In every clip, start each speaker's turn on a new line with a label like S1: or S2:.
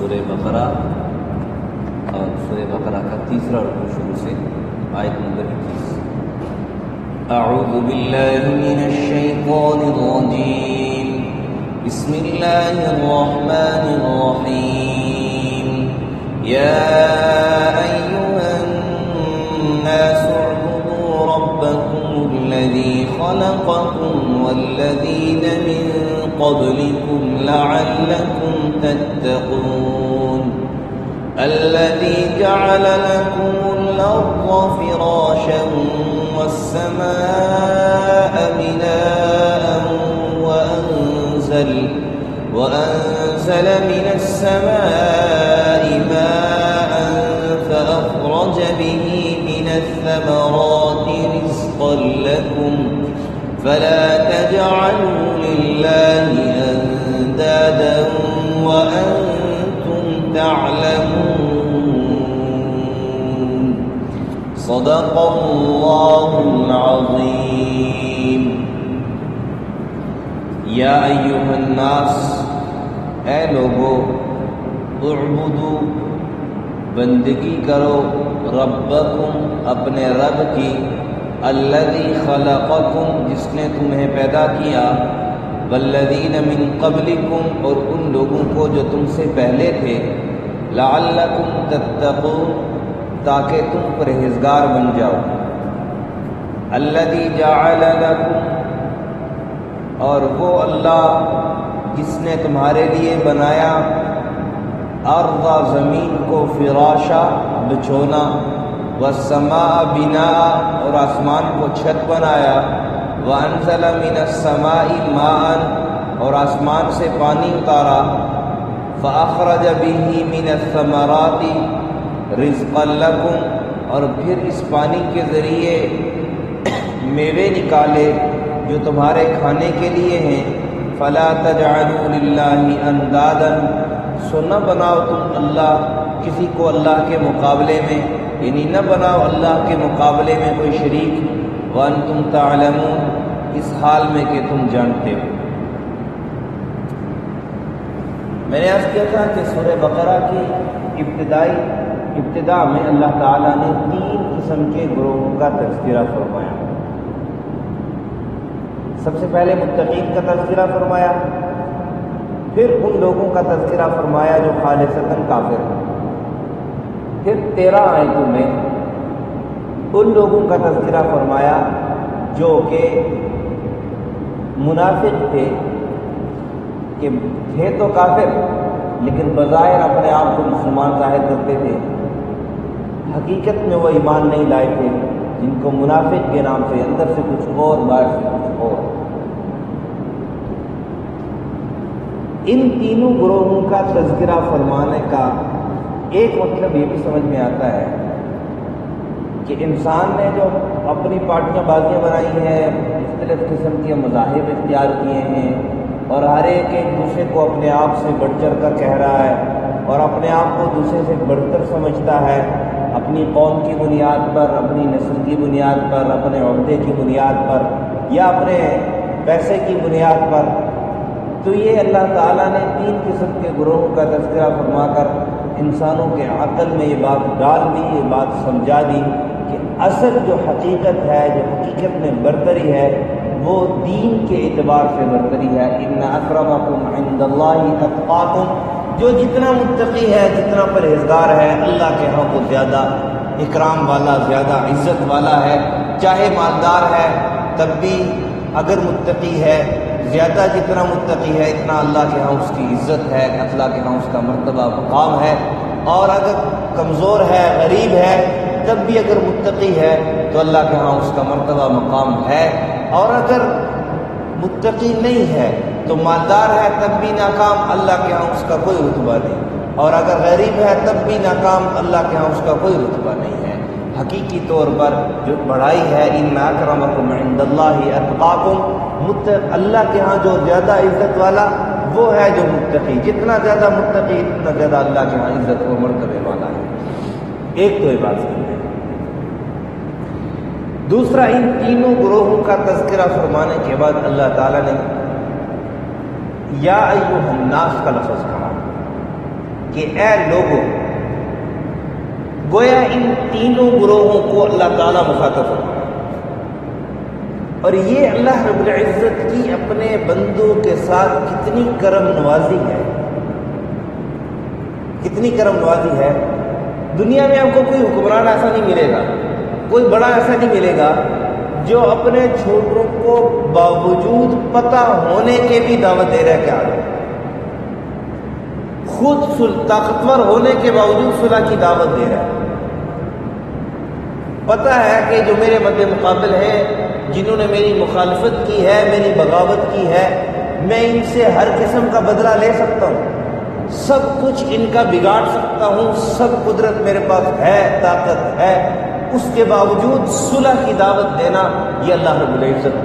S1: سورہ بقرہ اور سورہ بقرہ کا تیسرا رکوع شروع سے آیت نمبر 21۔ اعوذ باللہ من الشیطان الرجیم، بسم اللہ الرحمن الرحیم۔ یا ایھا الناس اعبدوا ربکم الذی خلقکم والذین من قبلکم لعلکم تتقون، الذي جعل لكم الأرض فراشا والسماء بناء وأنزل من السماء ماء فأخرج به من الثمرات رزقا لكم فلا تجعلوا لله أندادا وأنتم تعلمون، صدق اللہ العظیم۔ یا ایھا الناس، اے لوگو، اعبدو، بندگی کرو، ربکم، اپنے رب کی، الذی خلقکم، جس نے تمہیں پیدا کیا، والذین من قبلکم، اور ان لوگوں کو جو تم سے پہلے تھے، لعلکم تتقون، تاکہ تم پرہیزگار بن جاؤ، الذی جعل لکم، اور وہ اللہ جس نے تمہارے لیے بنایا، ارض، زمین کو، فراشا، بچھونا، والسماء بناء، اور آسمان کو چھت بنایا، وانزل من السماء ماء، اور آسمان سے پانی اتارا، فاخرج به من الثمرات رزقا لکم، اور پھر اس پانی کے ذریعے میوے نکالے جو تمہارے کھانے کے لیے ہیں، فلا تجعلوا للہ اندادا، سو نہ بناؤ تم اللہ کسی کو اللہ کے مقابلے میں، یعنی نہ بناؤ اللہ کے مقابلے میں کوئی شریک، وانتم تعلمون، اس حال میں کہ تم جانتے ہو۔ میں نے عرض کیا تھا کہ سورہ بقرہ کی ابتدا میں اللہ تعالیٰ نے 3 قسم کے گروہوں کا تذکرہ فرمایا۔ سب سے پہلے متقین کا تذکرہ فرمایا، پھر ان لوگوں کا تذکرہ فرمایا جو خالصتاً کافر ہیں، پھر 13 آیتوں میں ان لوگوں کا تذکرہ فرمایا جو کہ منافق تھے، کہ تھے تو کافر لیکن بظاہر اپنے آپ کو مسلمان ظاہر کرتے تھے، حقیقت میں وہ ایمان نہیں لائے تھے، جن کو منافق کے نام سے، اندر سے کچھ اور باہر سے کچھ اور۔ ان تینوں گروہوں کا تذکرہ فرمانے کا ایک مطلب یہ بھی سمجھ میں آتا ہے کہ انسان نے جو اپنی پارٹیاں بازیاں بنائی ہیں، مختلف قسم کے مذاہب اختیار کیے ہیں، اور ہر ایک دوسرے کو اپنے آپ سے بڑھ چڑھ کر کہہ رہا ہے، اور اپنے آپ کو دوسرے سے بڑھ کر سمجھتا ہے، اپنی قوم کی بنیاد پر، اپنی نسل کی بنیاد پر، اپنے عہدے کی بنیاد پر، یا اپنے پیسے کی بنیاد پر۔ تو یہ اللہ تعالیٰ نے 3 قسم کے گروہوں کا تذکرہ فرما کر انسانوں کے عقل میں یہ بات ڈال دی، یہ بات سمجھا دی کہ اصل جو حقیقت ہے، جو حقیقت میں برتری ہے، وہ دین کے اعتبار سے برتری ہے۔ ان اکرمکم عند اللہ اتقاکم، جو جتنا متقی ہے، جتنا پرہیزگار ہے، اللہ کے ہاں وہ زیادہ اکرام والا، زیادہ عزت والا ہے۔ چاہے مالدار ہے تب بھی اگر متقی ہے، زیادہ جتنا متقی ہے اتنا اللہ کے ہاں اس کی عزت ہے، اللہ کے ہاں اس کا مرتبہ مقام ہے، اور اگر کمزور ہے، غریب ہے، تب بھی اگر متقی ہے تو اللہ کے ہاں اس کا مرتبہ مقام ہے، اور اگر متقی نہیں ہے تو مالدار ہے تب بھی ناکام، اللہ کے ہاں اس کا کوئی رتبہ نہیں، اور اگر غریب ہے تب بھی ناکام، اللہ کے ہاں اس کا کوئی رتبہ نہیں ہے۔ حقیقی طور پر جو بڑائی ہے، ان اکرمکم عند اللہ اتقاکم، اللہ کے ہاں جو زیادہ عزت والا وہ ہے جو متقی، جتنا زیادہ متقی اتنا زیادہ اللہ کے ہاں عزت و مرتبے والا ہے۔ ایک تو یہ بات سمجھیں۔ دوسرا، ان تینوں گروہوں کا تذکرہ فرمانے کے بعد اللہ تعالیٰ نے یا ایھا الناس کا لفظ کہا، کہ اے لوگوں، گویا ان تینوں گروہوں کو اللہ تعالیٰ مخاطب فرمایا، اور یہ اللہ رب العزت کی اپنے بندوں کے ساتھ کتنی کرم نوازی ہے، کتنی کرم نوازی ہے۔ دنیا میں آپ کو کوئی حکمران ایسا نہیں ملے گا، کوئی بڑا ایسا نہیں ملے گا جو اپنے چھوٹوں کو باوجود پتہ ہونے کے بھی دعوت دے رہا ہے کہ آ جاؤ، خود طاقتور ہونے کے باوجود صلح کی دعوت دے رہا ہے۔ پتہ ہے کہ جو میرے مد مقابل ہے، جنہوں نے میری مخالفت کی ہے، میری بغاوت کی ہے، میں ان سے ہر قسم کا بدلہ لے سکتا ہوں، سب کچھ ان کا بگاڑ سکتا ہوں، سب قدرت میرے پاس ہے، طاقت ہے، اس کے باوجود صلح کی دعوت دینا یہ اللہ رب العزت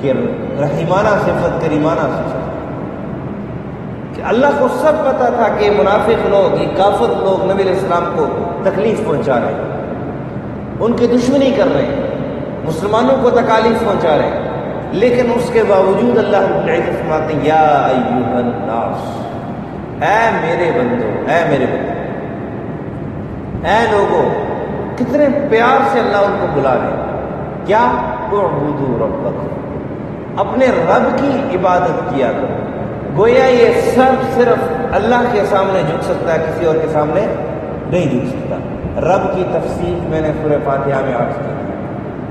S1: کے رحیمانہ صفت، کریمانہ صفت کہ اللہ کو سب پتہ تھا کہ منافق لوگ، یہ کافر لوگ نبی علیہ السلام کو تکلیف پہنچا رہے ہیں، ان کی دشمنی کر رہے ہیں، مسلمانوں کو تکالیف پہنچا رہے ہیں، لیکن اس کے باوجود اللہ رب العزت فرماتے ہیں یا ایھا الناس، اے میرے بندو، اے میرے بندو، اے لوگوں، کتنے پیار سے اللہ ان کو بلا رہے ہیں، کیا؟ اعبدوا ربکم، اپنے رب کی عبادت کیا کرو۔ گویا یہ سب صرف اللہ کے سامنے جھک سکتا ہے، کسی اور کے سامنے نہیں جھک سکتا۔ رب کی تفصیل میں نے سورہ فاتحہ میں عرض کی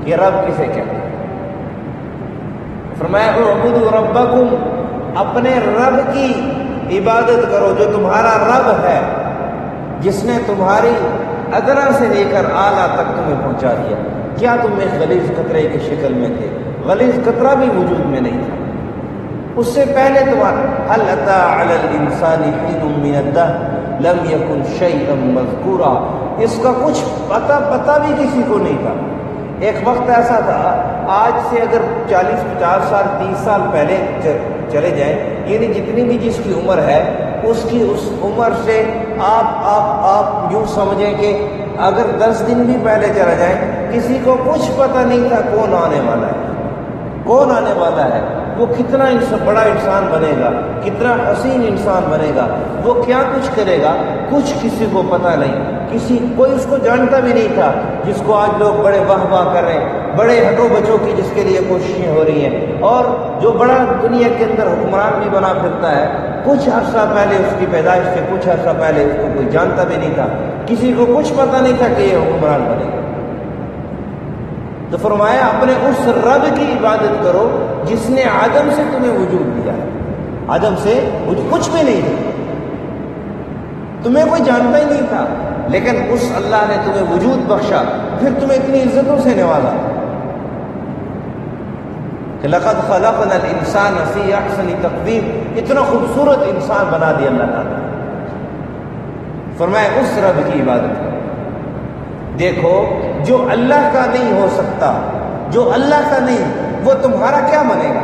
S1: کہ رب کسے کہتے ہیں۔ فرمایا اعبدوا ربکم، اپنے رب کی عبادت کرو جو تمہارا رب ہے، جس نے تمہاری ادنا سے لے کر اعلیٰ تک تمہیں پہنچا دیا۔ کیا تم میں غلیظ قطرے کی شکل میں تھے؟ غلیظ قطرہ بھی وجود میں نہیں تھا، اس سے پہلے تمہارا هل اتى على الانسان حين من الدهر لم يكن شيئا مذكورا، اس کا کچھ پتہ بھی کسی کو نہیں تھا۔ ایک وقت ایسا تھا، آج سے اگر 40-50 سال 30 سال پہلے چلے جائیں، یعنی جتنی بھی جس کی عمر ہے، اس کی اس عمر سے آپ یوں سمجھیں کہ اگر 10 دن بھی پہلے چلا جائیں، کسی کو کچھ پتہ نہیں تھا کون آنے والا ہے، کون آنے والا ہے، وہ کتنا بڑا انسان بنے گا، کتنا حسین انسان بنے گا، وہ کیا کچھ کرے گا، کچھ کسی کو پتہ نہیں، کوئی اس کو جانتا بھی نہیں تھا، جس کو آج لوگ بڑے واہ واہ کر رہے ہیں، بڑے ہٹو بچوں کی جس کے لیے کوششیں ہو رہی ہیں، اور جو بڑا دنیا کے اندر حکمران بھی بنا پھرتا ہے، کچھ عرصہ پہلے اس کی پیدائش سے کچھ عرصہ پہلے اس کو کوئی جانتا بھی نہیں تھا، کسی کو کچھ پتہ نہیں تھا کہ یہ حکمران بنے گا۔ تو فرمایا اپنے اس رب کی عبادت کرو جس نے عدم سے تمہیں وجود دیا ہے، عدم سے کچھ بھی نہیں تھا، تمہیں کوئی جانتا ہی نہیں تھا، لیکن اس اللہ نے تمہیں وجود بخشا، پھر تمہیں اتنی عزتوں سے نوازا کہ لقد خلقنا الانسان فی احسن تقویم، اتنا خوبصورت انسان بنا دیا اللہ تعالیٰ۔ فرمایا اس رب کی عبادت کرو، دیکھو جو اللہ کا نہیں ہو سکتا، جو اللہ کا نہیں، وہ تمہارا کیا بنے گا؟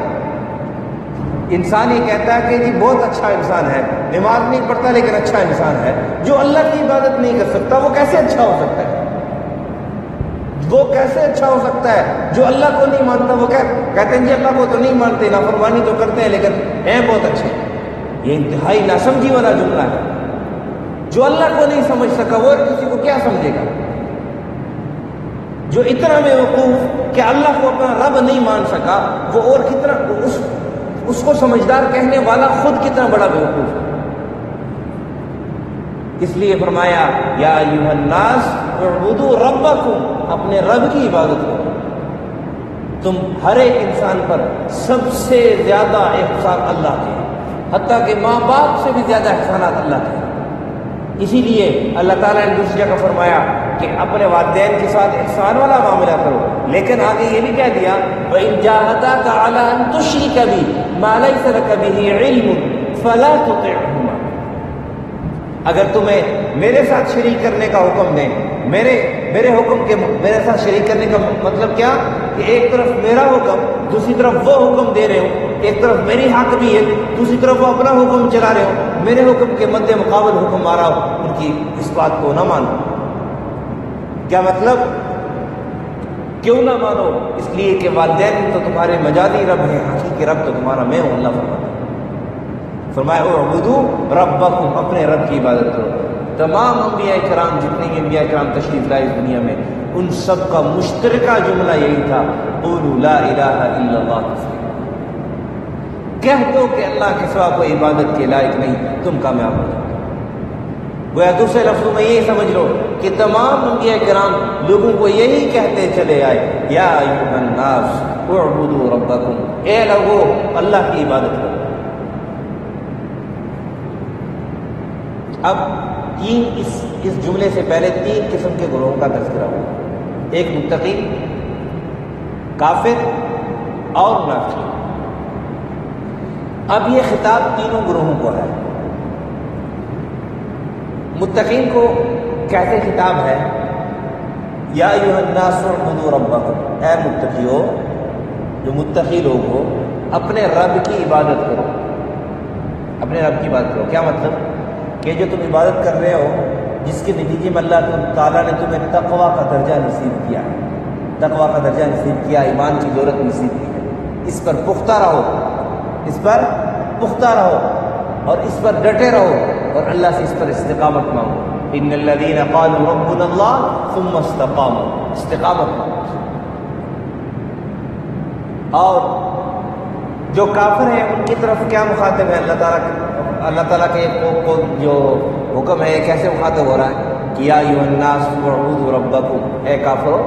S1: انسان یہ کہتا ہے کہ جی بہت اچھا انسان ہے، نماز نہیں پڑھتا لیکن اچھا انسان ہے، جو اللہ کی عبادت نہیں کر سکتا وہ کیسے اچھا ہو سکتا ہے؟ وہ کیسے اچھا ہو سکتا ہے جو اللہ کو نہیں مانتا؟ وہ کہتے ہیں جی اللہ کو تو نہیں مانتے، نافرمانی تو کرتے ہیں لیکن ہیں بہت اچھے۔ یہ انتہائی ناسمجھی والا جملہ ہے۔ جو اللہ کو نہیں سمجھ سکا وہ کسی کو کیا سمجھے گا؟ جو اتنا بے وقوف کہ اللہ کو اپنا رب نہیں مان سکا، وہ اور کتنا اس کو سمجھدار کہنے والا خود کتنا بڑا بے وقوف ہے۔ اس لیے فرمایا یا ایھا الناس اعبدوا ربکم، اپنے رب کی عبادت کرو۔ تم ہر ایک انسان پر سب سے زیادہ احسان اللہ کے ہیں، حتیٰ کہ ماں باپ سے بھی زیادہ احسانات اللہ کے ہیں۔ اسی لیے اللہ تعالیٰ نے دوسری جگہ فرمایا کہ اپنے والدین کے ساتھ احسان والا معاملہ کرو، لیکن آگے یہ بھی کہہ دیا وَإِن جَاهَدَاكَ عَلَىٰ أَن تُشْرِكَ بِي مَا لَيْسَ لَكَ بِهِ عِلْمٌ فَلَا تُطِعْهُمَا، اگر تمہیں میرے ساتھ شریک کرنے کا حکم دیں، میرے حکم کے میرے ساتھ شریک کرنے کا مطلب کیا کہ ایک طرف میرا حکم، دوسری طرف وہ حکم دے رہے ہوں، ایک طرف میری حق بھی ہے، دوسری طرف وہ اپنا حکم چلا رہے ہوں، میرے حکم کے مد مقابل حکم آ رہا ہو، ان کی اس بات کو نہ مانو۔ کیا مطلب؟ کیوں نہ مانو؟ اس لیے کہ والدین تو تمہارے مجازی رب ہیں، حقیقی رب تو تمہارا میں ہوں، اللہ فرماتا ہے۔ فرمایا اعبدوا ربکم، اپنے رب کی عبادت کرو۔ تمام انبیاء کرام، جتنے بھی انبیاء کرام تشریف لائے اس دنیا میں، ان سب کا مشترکہ جملہ یہی تھا، قولوا لا الہ الا اللہ، کہہ دو کہ اللہ کے سوا کوئی عبادت کے لائق نہیں، تم کامیاب ہو جاؤ۔ گویا دوسرے لفظوں میں یہی سمجھ لو کہ تمام انبیاء کرام لوگوں کو یہی کہتے چلے آئے، یا ایھا الناس اعبدوا ربکم، اے لوگو اللہ کی عبادت کرو۔ اب اس جملے سے پہلے 3 قسم کے گروہوں کا تذکرہ ہوا، ایک متقی، کافر اور منافق۔ اب یہ خطاب تینوں گروہوں کو ہے۔ متقین کو کیسے خطاب ہے؟ یا ایھا الناس اعبدوا ربکم، اے متقیو، جو متقی لوگ ہو، اپنے رب کی عبادت کرو، اپنے رب کی عبادت کرو۔ کیا مطلب؟ کہ جو تم عبادت کر رہے ہو، جس کے نتیجے میں اللہ تعالیٰ نے تمہیں تقویٰ کا درجہ نصیب کیا ہے، تقویٰ کا درجہ نصیب کیا، ایمان کی دولت نصیب کی ہے، اس پر پختہ رہو، اس پر پختہ رہو اور اس پر ڈٹے رہو، اور اللہ سے اس پر استقامت مانگو۔ ان الذین قالوا ربنا اللہ ثم استقاموا، استقامت مانگو۔ اور جو کافر ہیں ان کی طرف کیا مخاطب ہے اللہ تعالیٰ کے جو حکم ہے کیسے مخاطب ہو رہا ہے کہ یا ایھا الناس اعبدوا ربکم، اے کافرو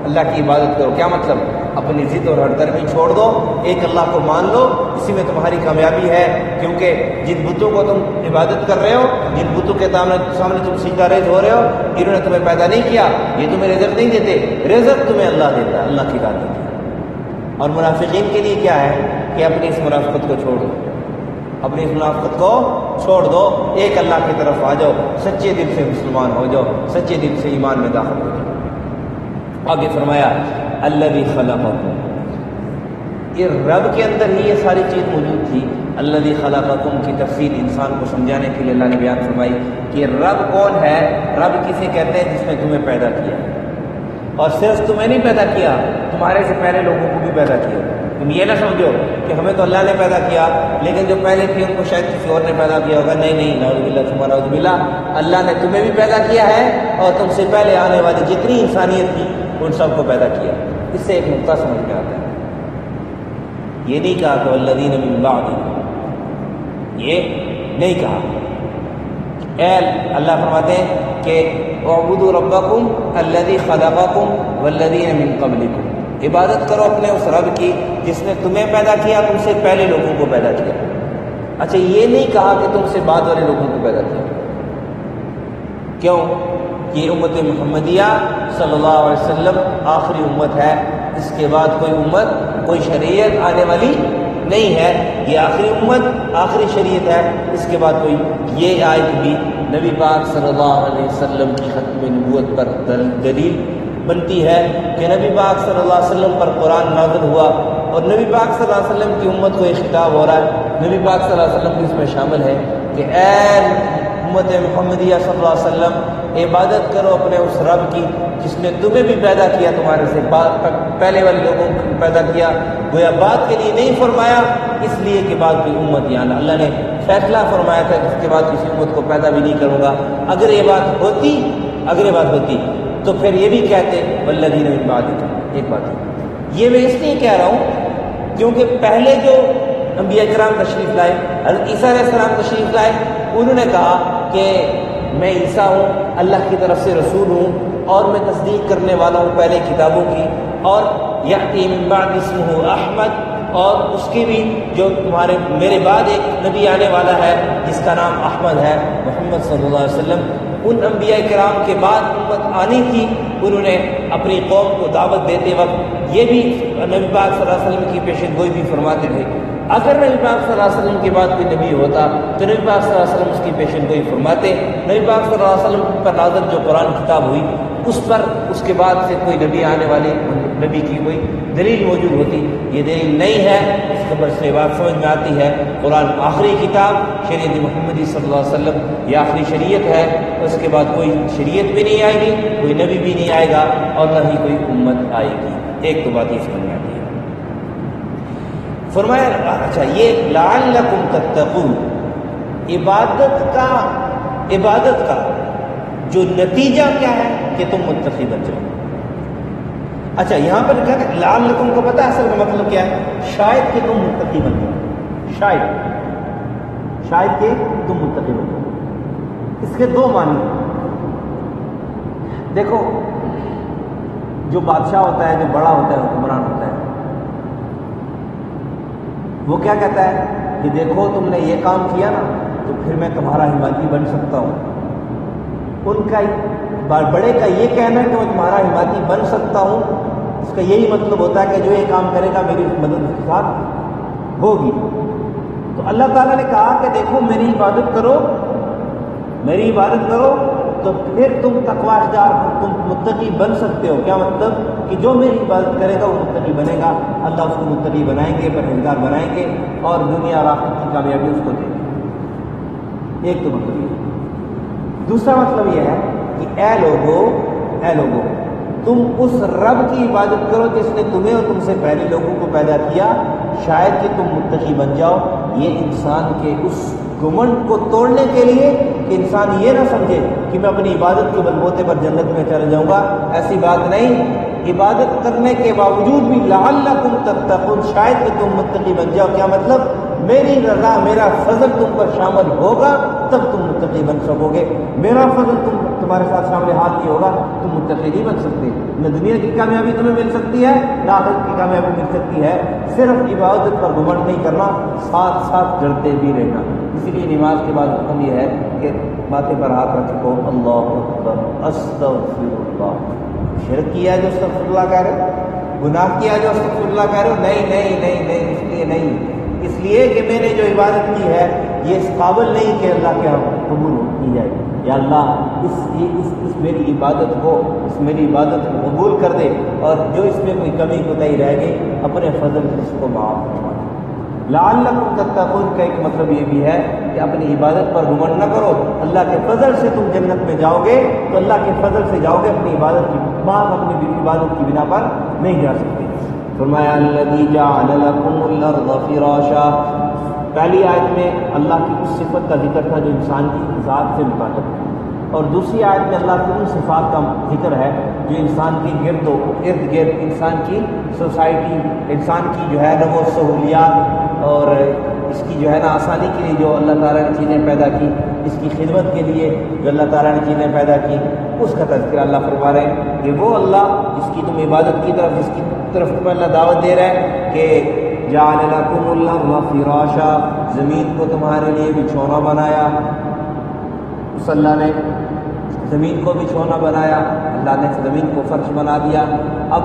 S1: اللہ کی عبادت کرو۔ کیا مطلب؟ اپنی ضد اور ہٹ درمی چھوڑ دو، ایک اللہ کو مان لو، اسی میں تمہاری کامیابی ہے، کیونکہ جن بتوں کو تم عبادت کر رہے ہو، جن بتوں کے سامنے تم سجدہ ریز ہو رہے ہو، انہوں نے تمہیں پیدا نہیں کیا، یہ تمہیں رزق نہیں دیتے، رزق تمہیں اللہ دیتا ہے، اللہ کی ذات دیتی ہے۔ اور منافقین کے لیے کیا ہے کہ اپنی اس منافقت کو چھوڑ دو، اپنی اس منافقت کو چھوڑ دو، ایک اللہ کی طرف آ جاؤ، سچے دل سے مسلمان ہو جاؤ، سچے دل سے ایمان میں داخل ہو جاؤ۔ آگے فرمایا الذی خلقکم، یہ رب کے اندر ہی یہ ساری چیز موجود تھی۔ الذی خلقکم کی تفصیل انسان کو سمجھانے کے لیے اللہ نے بیان فرمائی کہ رب کون ہے۔ رب کسے کہتے ہیں؟ جس نے تمہیں پیدا کیا، اور صرف تمہیں نہیں پیدا کیا، تمہارے سے پہلے لوگوں کو بھی پیدا کیا۔ تم یہ نہ سمجھو کہ ہمیں تو اللہ نے پیدا کیا، لیکن جو پہلے تھے ان کو شاید کسی اور نے پیدا کیا ہوگا۔ نہیں نہیں، نعوذ باللہ ثم نعوذ باللہ، اللہ نے تمہیں بھی پیدا کیا ہے، اور تم سے پہلے آنے والی جتنی انسانیت تھی ان سب کو پیدا کیا۔ اس سے ایک نقطہ سمجھ میں آتا ہے، یہ نہیں کہا کہ والذین من بعد، یہ نہیں کہا۔ اے اللہ فرماتے ہیں کہ اعبدوا ربکم الذی خلقکم والذین من قبلکم، عبادت کرو اپنے اس رب کی جس نے تمہیں پیدا کیا، تم سے پہلے لوگوں کو پیدا کیا۔ اچھا، یہ نہیں کہا کہ تم سے بعد والے لوگوں کو پیدا کیا۔ کیوں؟ یہ امت محمدیہ صلی اللہ علیہ وسلم آخری امت ہے، اس کے بعد کوئی امت، کوئی شریعت آنے والی نہیں ہے، یہ آخری امت، آخری شریعت ہے، اس کے بعد کوئی۔ یہ آیت بھی نبی پاک صلی اللہ علیہ وسلم کی ختم نبوت پر دلیل بنتی ہے کہ نبی پاک صلی اللہ علیہ وسلم پر قرآن نازل ہوا، اور نبی پاک صلی اللہ علیہ وسلم کی امت کو یہ خطاب ہو رہا ہے، نبی پاک صلی اللہ علیہ وسلم بھی اس میں شامل ہے کہ اے امت محمدیہ صلی اللہ علیہ وسلم، عبادت کرو اپنے اس رب کی جس نے تمہیں بھی پیدا کیا، تمہارے سے پہلے والے لوگوں کو پیدا کیا۔ گویا بات کے لیے نہیں فرمایا، اس لیے کہ بعد کوئی امت یہاں اللہ نے فیصلہ فرمایا تھا کہ اس کے بعد کسی امت کو پیدا بھی نہیں کروں گا۔ اگر یہ بات ہوتی تو پھر یہ بھی کہتے والذین من بعدکم۔ ایک بات ہے، یہ میں اس لیے کہہ رہا ہوں کیونکہ پہلے جو انبیاء کرام تشریف لائے، حضرت عیسیٰ علیہ السلام تشریف لائے، انہوں نے کہا کہ میں عیسیٰ ہوں، اللہ کی طرف سے رسول ہوں، اور میں تصدیق کرنے والا ہوں پہلے کتابوں کی، اور یأتی من بعد اسمہ احمد، اور اس کی بھی جو میرے بعد ایک نبی آنے والا ہے جس کا نام احمد ہے، محمد صلی اللہ علیہ وسلم۔ ان انبیاء کرام کے بعد امت آنی تھی، انہوں نے اپنی قوم کو دعوت دیتے وقت یہ بھی نبی پاک صلی اللہ علیہ وسلم کی پیشن گوئی بھی فرماتے تھے۔ اگر نبی پاک صلی اللہ علیہ وسلم کے بعد کوئی نبی ہوتا تو نبی پاک صلی اللہ علیہ وسلم اس کی پیشن گوئی فرماتے۔ نبی پاک صلی اللہ علیہ وسلم پر نازل جو قرآن کتاب ہوئی، اس پر اس کے بعد سے کوئی نبی آنے والے نبی کی کوئی دلیل موجود ہوتی، یہ دلیل نہیں ہے۔ اس خبر سے بات سمجھ میں آتی ہے قرآن آخری کتاب، شریعت محمدی صلی اللہ علیہ وسلم یہ آخری شریعت ہے، اس کے بعد کوئی شریعت بھی نہیں آئے گی، کوئی نبی بھی نہیں آئے گا، اور نہ ہی کوئی امت آئے گی۔ ایک تو بات یہ سمجھ میں آتی ہے۔ فرمایا اچھا، یہ لعلکم تتقون، عبادت کا جو نتیجہ کیا ہے کہ تم متقی بن جاؤ۔ اچھا یہاں پر لکھا ہے لعلکم کو پتہ ہے اصل میں مطلب کیا ہے؟ شاید کہ تم متقی بن جاؤ، شاید کہ تم متقی بن جاؤ۔ اس کے دو معنی ہیں۔ دیکھو جو بادشاہ ہوتا ہے، جو بڑا ہوتا ہے، حکمران ہوتا ہے، وہ کیا کہتا ہے کہ دیکھو تم نے یہ کام کیا نا تو پھر میں تمہارا حمایتی بن سکتا ہوں۔ ان کا بڑے کا یہ کہنا ہے کہ میں تمہارا حمایتی بن سکتا ہوں، اس کا یہی مطلب ہوتا ہے کہ جو یہ کام کرے گا میری مدد اس کے ساتھ ہوگی۔ تو اللہ تعالیٰ نے کہا کہ دیکھو میری عبادت کرو تو پھر تم تقوی اختیار، تم متقی بن سکتے ہو۔ کیا مطلب؟ کہ جو میری عبادت کرے گا وہ متقی بنے گا، اللہ اس کو متقی بنائیں گے، پرہیزگار بنائیں گے، اور دنیا اور آخرت کی کامیابی اس کو دیں گے۔ ایک تو مطلب یہ ہے۔ دوسرا مطلب یہ ہے کہ اے لوگو تم اس رب کی عبادت کرو جس نے تمہیں اور تم سے پہلے لوگوں کو پیدا کیا، شاید کہ تم متقی بن جاؤ۔ یہ انسان کے اس گمنڈ کو توڑنے کے لیے کہ انسان یہ نہ سمجھے کہ میں اپنی عبادت کے بلبوتے پر جنت میں چلا جاؤں گا، ایسی بات نہیں۔ عبادت کرنے کے باوجود بھی لعلکم تتقون، شاید کہ تم متقی بن جاؤ۔ کیا مطلب؟ میری رضا، میرا فضل تم پر شامل ہوگا تب تم متقی بن سکو گے۔ میرا فضل تمہارے ساتھ شامل حال نہیں ہوگا تم متقی نہیں بن سکتے۔ نہ دنیا کی کامیابی تمہیں مل سکتی ہے، نہ آخرت کی کامیابی مل سکتی ہے۔ صرف عبادت پر گھمنڈ نہیں کرنا، ساتھ ساتھ ڈرتے بھی رہنا۔ اسی لیے نماز کے بعد حکم یہ ہے کہ ماتھے پر ہاتھ رکھو، اللہ اکبر، استغفر اللہ۔ شرک کیا ہے جو استغفر اللہ کہہ رہے ہو، گناہ کیا ہے جو استغفر اللہ کہہ رہے ہو، نہیں، اس لیے نہیں، اس لیے کہ میں نے جو عبادت کی ہے یہ اس قابل نہیں کہ اللہ کے قبول کی جائے۔ یا اللہ اس میری عبادت کو قبول کر دے، اور جو اس میں کوئی کمی کوتاہی رہ گئی اپنے فضل سے اس کو معاف فرما دے۔ لعلکم تتقون کا ایک مطلب یہ بھی ہے کہ اپنی عبادت پر گھمنڈ نہ کرو، اللہ کے فضل سے تم جنت میں جاؤ گے تو اللہ کے فضل سے جاؤ گے، اپنی عبادت کی بنا پر نہیں جا سکتے۔ فرمایا الذی جعل لکم الارض فراشا، پہلی آیت میں اللہ کی اس صفت کا ذکر تھا جو انسان کی ذات سے متعلق ہے، اور دوسری آیت میں اللہ کی ان صفات کا ذکر ہے جو انسان کے ارد گرد انسان کی سوسائٹی، انسان کی جو ہے نا وہ سہولیات اور اس کی جو ہے نا آسانی کے لیے جو اللہ تعالیٰ نے چیزیں پیدا کی، اس کی خدمت کے لیے جو اللہ تعالیٰ نے چیزیں پیدا کی، اس کا تذکرہ اللہ فرما رہے ہیں کہ وہ اللہ جس کی تم عبادت کی طرف، جس کی طرف تمہیں اللہ دعوت دے رہا ہے کہ جعل لکم الارض فراشا، زمین کو تمہارے لیے بچھونا بنایا۔ اس اللہ نے زمین کو بچھونا بنایا، اللہ نے زمین کو فرش بنا دیا۔ اب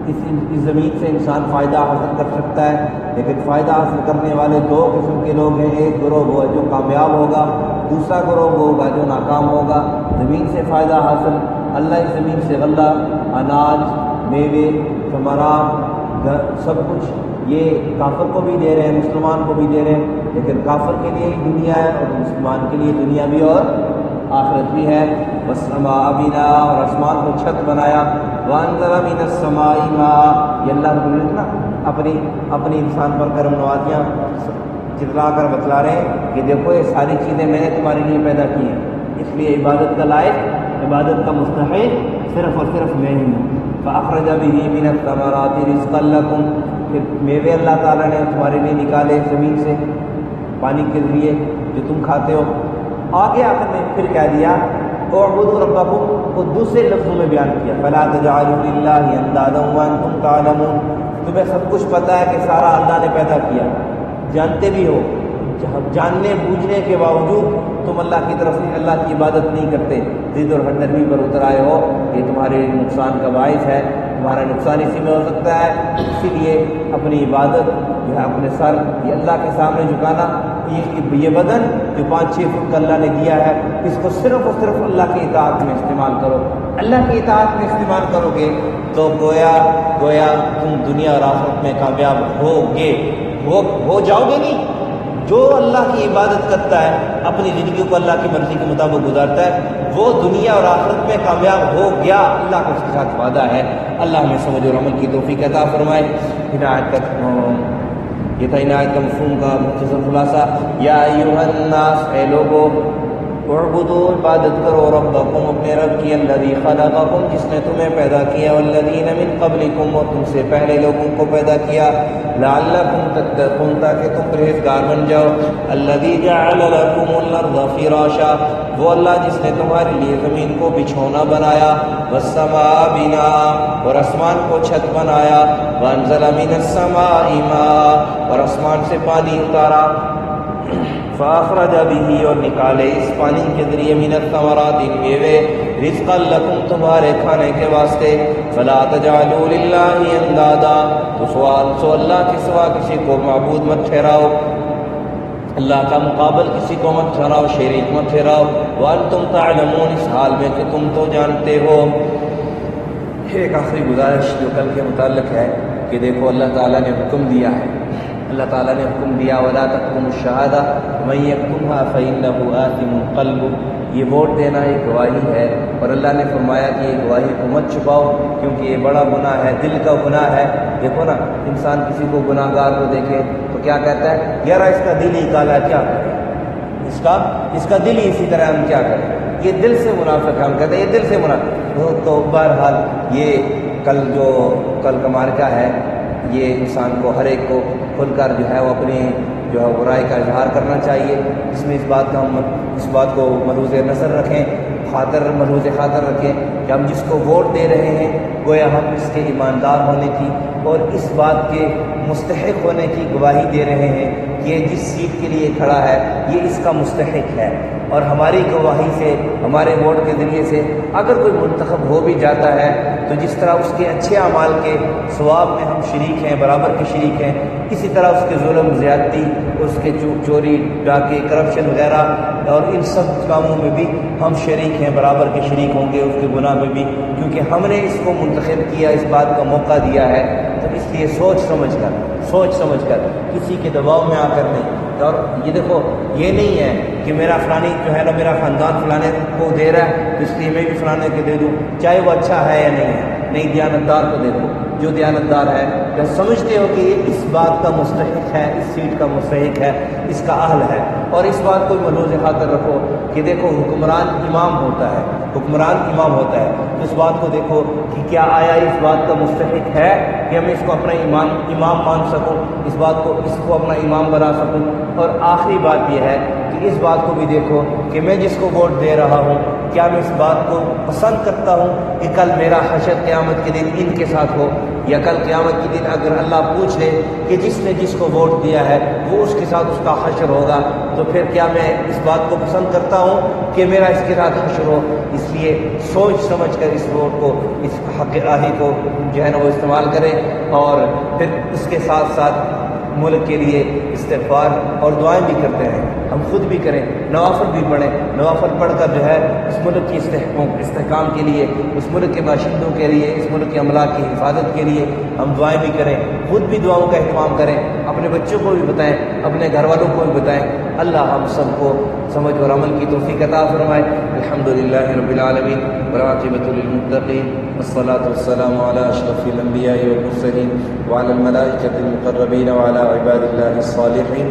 S1: اس زمین سے انسان فائدہ حاصل کر سکتا ہے، لیکن فائدہ حاصل کرنے والے دو قسم کے لوگ ہیں، ایک گروہ وہ ہے جو کامیاب ہوگا، دوسرا گروہ وہ ہوگا جو ناکام ہوگا۔ زمین سے فائدہ حاصل، اللہ اس زمین سے غلہ، اناج، میوے، ثمرات، سب کچھ یہ کافر کو بھی دے رہے ہیں، مسلمان کو بھی دے رہے ہیں، لیکن کافر کے لیے ہی دنیا ہے اور مسلمان کے لیے دنیا بھی اور آخرت بھی ہے۔ والسماء بناء، اور آسمان کو چھت بنایا۔ وانزل من السماء ماء، یہ اللہ رب العزت نا اپنی انسان پر کرم نوازیاں جتلا کر بتلا رہے ہیں کہ دیکھو یہ ساری چیزیں میں نے تمہارے لیے پیدا کی ہیں، اس لیے عبادت کا لائق، عبادت کا مستحق صرف اور صرف میں ہی ہوں۔ فأخرج به من الثمرات رزقا لكم، پھر میوے اللہ تعالیٰ نے تمہارے لیے نکالے زمین سے پانی کے ذریعے جو تم کھاتے ہو۔ آگے آخر میں پھر کہہ دیا اعبدوا ربکم، کو دوسرے لفظوں میں بیان کیا، فلا تجعلوا للہ اندادا وانتم تعلمون، تمہیں سب کچھ پتہ ہے کہ سارا اللہ نے پیدا کیا، جانتے بھی ہو، جاننے بوجھنے کے باوجود تم اللہ کی طرف سے اللہ کی عبادت نہیں کرتے، ضد اور ہمدردی پر اتر آئے ہو، یہ تمہارے نقصان کا باعث ہے، تمہارا نقصان اسی میں ہو سکتا ہے۔ اسی لیے اپنی عبادت جو ہے اپنے سر یہ اللہ کے سامنے جھکانا، یہ بدن جو 5-6 فٹ کا اللہ نے دیا ہے، اس کو صرف اور صرف اللہ کی اطاعت میں استعمال کرو۔ اللہ کی اطاعت میں استعمال کرو گے تو گویا تم دنیا اور آخرت میں کامیاب ہو جاؤ گے نہیں۔ جو اللہ کی عبادت کرتا ہے، اپنی زندگی کو اللہ کی مرضی کے مطابق گزارتا ہے، وہ دنیا اور آخرت میں کامیاب ہو گیا، اللہ کا اس کے ساتھ وعدہ ہے۔ اللہ ہمیں سمجھ اور عمل کی توفیق عطا فرمائے۔ ہدایت تک یہ تھا ان آیت کا مفہوم کا مختصر خلاصہ۔ یا ایھا الناس، اے لوگو، اعبدوا، عبادت کرو، ربکم، اپنے رب کی، الذی خلقکم، جس نے تمہیں پیدا کیا، والذین من قبلکم، اور تم سے پہلے لوگوں کو پیدا کیا، لعلکم تتقون، تاکہ تم پرہیزگار بن جاؤ، الذی جعل لکم الارض فراشا، وہ اللہ جس نے تمہارے لیے زمین کو بچھونا بنایا، والسماء بناء، اور آسمان کو چھت بنایا، وانزل من السماء ماء، اور آسمان سے پانی اتارا، فاخرج به، اور نکالے اس پانی کے ذریعے، من الثمرات، میوے، رزقا لکم، تمہارے کھانے کے واسطے، فلا تجعلوا للہ اندادا، تو اللہ کے سوا کسی کو معبود مت ٹھہراؤ، اللہ کا مقابل کسی کو مت ٹھہراؤ، شریک مت ٹھہراؤ، وانتم تعلمون، اس حال میں کہ تم تو جانتے ہو۔ ایک آخری گزارش جو کل کے متعلق ہے کہ دیکھو اللہ تعالیٰ نے حکم دیا ہے، اللہ تعالیٰ نے حکم دیا، وَلَا تَكْتُمُوا الشَّهَادَةَ وَمَن يَكْتُمْهَا فَإِنَّهُ آثِمٌ قَلْبُهُ، یہ ووٹ دینا ایک گواہی ہے، اور اللہ نے فرمایا کہ یہ گواہی کو مت چھپاؤ کیونکہ یہ بڑا گناہ ہے، دل کا گناہ ہے۔ دیکھو نا، انسان کسی کو گناہ گار کو دیکھے تو کیا کہتا ہے، یار اس کا دل ہی کالا، کیا کرے، اس کا دل ہی اسی طرح، ہم کیا کریں، یہ دل سے منافق ہے، ہم کہتے ہیں یہ دل سے منافق۔ تو بہرحال یہ کل کا معرکہ ہے، یہ انسان کو، ہر ایک کو کھل کر جو ہے وہ اپنی جو ہے رائے کا اظہار کرنا چاہیے۔ اس میں اس بات کو ملحوظ نظر رکھیں، ملحوظ خاطر رکھیں کہ ہم جس کو ووٹ دے رہے ہیں گویا ہم اس کے ایماندار ہونے کی اور اس بات کے مستحق ہونے کی گواہی دے رہے ہیں کہ یہ جس سیٹ کے لیے کھڑا ہے یہ اس کا مستحق ہے، اور ہماری گواہی سے، ہمارے ووٹ کے ذریعے سے اگر کوئی منتخب ہو بھی جاتا ہے تو جس طرح اس کے اچھے اعمال کے ثواب میں ہم شریک ہیں، برابر کے شریک ہیں، اسی طرح اس کے ظلم، زیادتی، اس کے چوری، ڈاکے، کرپشن وغیرہ اور ان سب کاموں میں بھی ہم شریک ہیں، برابر کے شریک ہوں گے، اس کے گناہ میں بھی، کیونکہ ہم نے اس کو منتخب کیا، اس بات کا موقع دیا ہے۔ تو اس لیے سوچ سمجھ کر کسی کے دباؤ میں آ کر نہیں۔ اور یہ دیکھو، یہ نہیں ہے کہ میرا فلانی جو ہے نا، میرا خاندان فلانے کو دے رہا ہے تو اس لیے میں بھی فلانے کے دے دوں، چاہے وہ اچھا ہے یا نہیں ہے۔ نہیں، دیانتدار کو دیکھو، جو دیانتدار ہے، جب سمجھتے ہو کہ یہ اس بات کا مستحق ہے، اس سیٹ کا مستحق ہے، اس کا اہل ہے، اور اس بات کو ملحوظ خاطر رکھو کہ دیکھو حکمران امام ہوتا ہے، تو اس بات کو دیکھو کہ کیا آیا اس بات کا مستحق ہے کہ میں اس کو اپنا امام مان سکوں، اس کو اپنا امام بنا سکوں۔ اور آخری بات یہ ہے کہ اس بات کو بھی دیکھو کہ میں جس کو ووٹ دے رہا ہوں کیا میں اس بات کو پسند کرتا ہوں کہ کل میرا حشر قیامت کے دن ان کے ساتھ ہو، یا کل قیامت کے دن اگر اللہ پوچھ لے کہ جس نے جس کو ووٹ دیا ہے وہ اس کے ساتھ اس کا حشر ہوگا، تو پھر کیا میں اس بات کو پسند کرتا ہوں کہ میرا اس کے ساتھ حشر ہو؟ اس لیے سوچ سمجھ کر اس ووٹ کو، اس حق الہی کو جو ہے نا وہ استعمال کریں، اور پھر اس کے ساتھ ساتھ ملک کے لیے استغفار اور دعائیں بھی کرتے ہیں، ہم خود بھی کریں، نوافل بھی پڑھیں، نوافل پڑھ کر جو ہے اس ملک کی استحکام کے لیے، اس ملک کے باشندوں کے لیے، اس ملک کے املاک کی حفاظت کے لیے ہم دعائیں بھی کریں، خود بھی دعاؤں کا اہتمام کریں، اپنے بچوں کو بھی بتائیں، اپنے گھر والوں کو بھی بتائیں۔ اللہ ہم سب کو سمجھ اور عمل کی توفیق عطا فرمائے۔ الحمدللہ رب العالمین والعاقبۃ للمتقین والصلاۃ والسلام علی اشرف الانبیاء والمرسلین وعلی الملائکۃ المقربین وعلی عباد اللہ الصالحین۔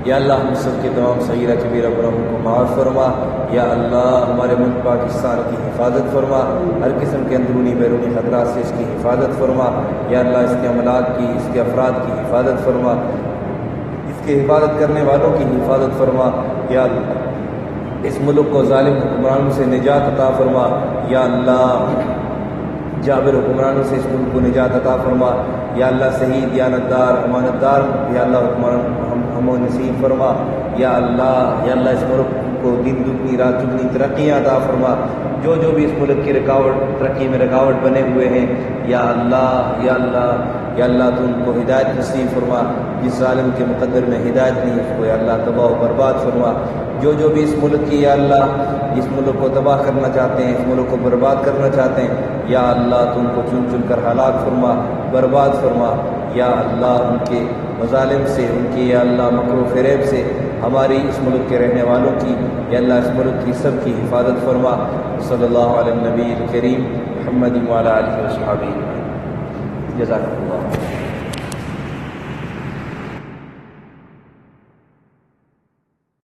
S1: یا اللہ ہم سب کے تمام صغیرہ کبیرہ گناہوں کو معاف فرما۔ یا اللہ ہمارے ملک پاکستان کی حفاظت فرما، ہر قسم کے اندرونی بیرونی خطرات سے اس کی حفاظت فرما۔ یا اللہ اس کے املاک کی، اس کے افراد کی حفاظت فرما، اس کے حفاظت کرنے والوں کی حفاظت فرما۔ یا اللہ اس ملک کو ظالم حکمرانوں سے نجات عطا فرما۔ یا اللہ جابر حکمرانوں سے اس ملک کو نجات عطا فرما۔ یا اللہ صحیح، دیانتدار، امانتدار یا اللہ حکمران ہم و نصیب فرما۔ یا اللہ اس ملک کو دن دگنی رات چگنی ترقیاں عطا فرما۔ جو بھی اس ملک کی ترقی میں رکاوٹ بنے ہوئے ہیں، یا اللہ تو ان کو ہدایت نصیب فرما۔ جس ظالم کے مقدر میں ہدایت نہیں اس کو یا اللہ تباہ و برباد فرما۔ جو بھی اس ملک کی یا اللہ اس ملک کو تباہ کرنا چاہتے ہیں، اس ملک کو برباد کرنا چاہتے ہیں، یا اللہ تو ان کو چن کر ہلاک فرما، برباد فرما۔ یا اللہ ان کے مظالم سے، ان کی یا اللہ مکر و فریب سے ہماری اس ملک کے رہنے والوں کی یا اللہ اس ملک کی سب کی حفاظت فرما۔ صلی اللہ علیہ النبی الکریم محمد وعلی آلہ وصحبہ۔ جزاک اللہ۔